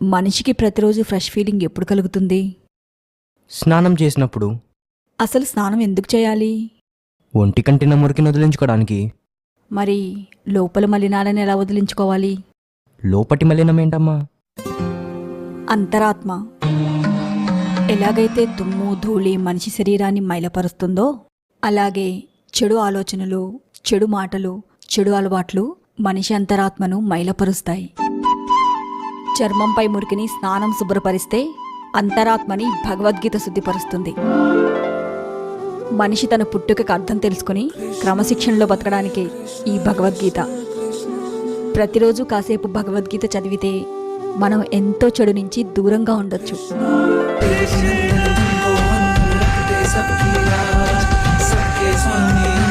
మనిషికి ప్రతిరోజు fresh feeling ఎప్పుడు కలుగుతుంది? స్నానం చేసినప్పుడు. అసలు స్నానం ఎందుకు చేయాలి? ఒంటి కంటిన మురికిని వదిలించుకోవడానికి. మరి లోపల మలినాలను ఎలా వదిలించుకోవాలి? లోపటి మలినమేంటమ్మా? అంతరాత్మ. ఎలాగైతే దుమ్ము ధూళి మనిషి శరీరాన్ని మైలపరుస్తుందో అలాగే చెడు ఆలోచనలు, చెడు మాటలు, చెడు అలవాట్లు మనిషి అంతరాత్మను మైలపరుస్తాయి. చర్మంపై మురికిని స్నానం శుభ్రపరిస్తే అంతరాత్మని భగవద్గీత శుద్ధిపరుస్తుంది. మనిషి తన పుట్టుకకు అర్థం తెలుసుకుని క్రమశిక్షణలో బతకడానికి ఈ భగవద్గీత. ప్రతిరోజు కాసేపు భగవద్గీత చదివితే మనం ఎంతో చెడు నుంచి దూరంగా ఉండొచ్చు. सबकी आवाज सबके स्वामी।